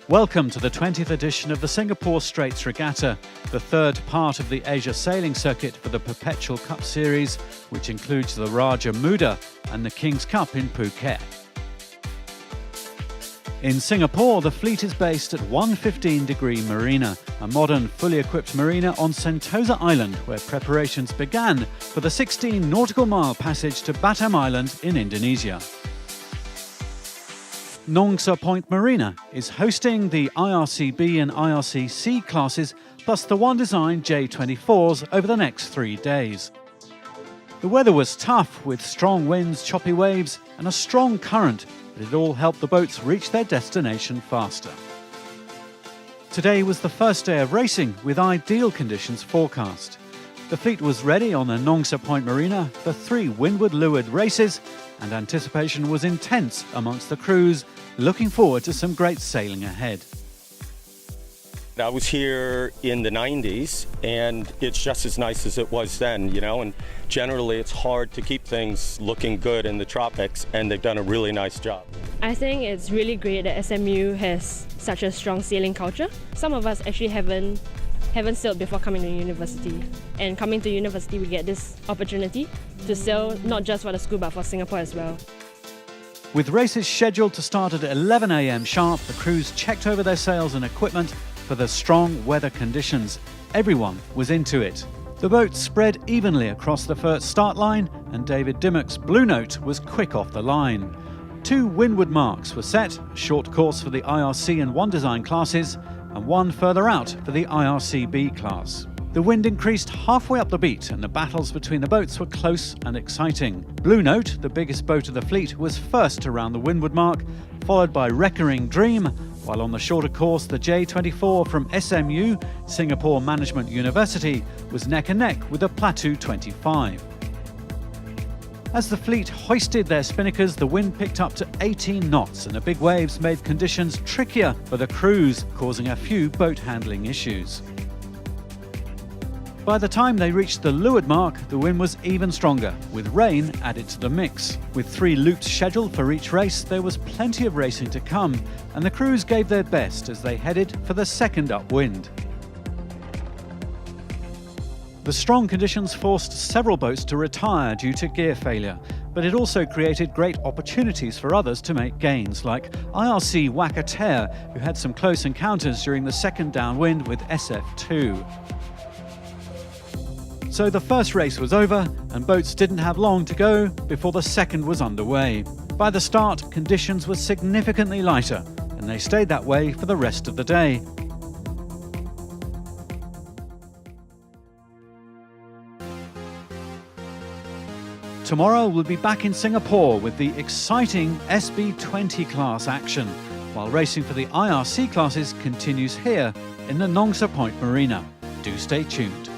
Welcome to the 20th edition of the Singapore Straits Regatta, the third part of the Asia sailing circuit for the Perpetual Cup Series, which includes the Raja Muda and the King's Cup in Phuket. In Singapore, the fleet is based at 115 Degree Marina, a modern, fully equipped marina on Sentosa Island, where preparations began for the 16 nautical mile passage to Batam Island in Indonesia. Nong Sa Point Marina is hosting the IRCB and IRCC classes, plus the One Design J24s over the next 3 days. The weather was tough, with strong winds, choppy waves and a strong current, but it all helped the boats reach their destination faster. Today was the first day of racing, with ideal conditions forecast. The fleet was ready on the Nong Sa Point Marina for 3 windward-leeward races, and anticipation was intense amongst the crews, looking forward to some great sailing ahead. I was here in the 90s, and it's just as nice as it was then, and generally it's hard to keep things looking good in the tropics, and they've done a really nice job. I think it's really great that SMU has such a strong sailing culture. Some of us actually haven't sailed before coming to university, and coming to university we get this opportunity to sail not just for the school but for Singapore as well. With races scheduled to start at 11 a.m. sharp, the crews checked over their sails and equipment for the strong weather conditions. Everyone was into it. The boats spread evenly across the first start line, and David Dimmock's Blue Note was quick off the line. 2 windward marks were set, a short course for the IRC and One Design classes, and 1 further out for the IRCB class. The wind increased halfway up the beat, and the battles between the boats were close and exciting. Blue Note, the biggest boat of the fleet, was first around the windward mark, followed by Recurring Dream, while on the shorter course the J24 from SMU, Singapore Management University, was neck and neck with the Plateau 25. As the fleet hoisted their spinnakers, the wind picked up to 18 knots, and the big waves made conditions trickier for the crews, causing a few boat handling issues. By the time they reached the leeward mark, the wind was even stronger, with rain added to the mix. With 3 loops scheduled for each race, there was plenty of racing to come, and the crews gave their best as they headed for the second upwind. The strong conditions forced several boats to retire due to gear failure, but it also created great opportunities for others to make gains, like IRC Regatta, who had some close encounters during the second downwind with SF2. So the first race was over, and boats didn't have long to go before the second was underway. By the start, conditions were significantly lighter, and they stayed that way for the rest of the day. Tomorrow we'll be back in Singapore with the exciting SB20 class action, while racing for the IRC classes continues here in the Nong Sa Point Marina. Do stay tuned.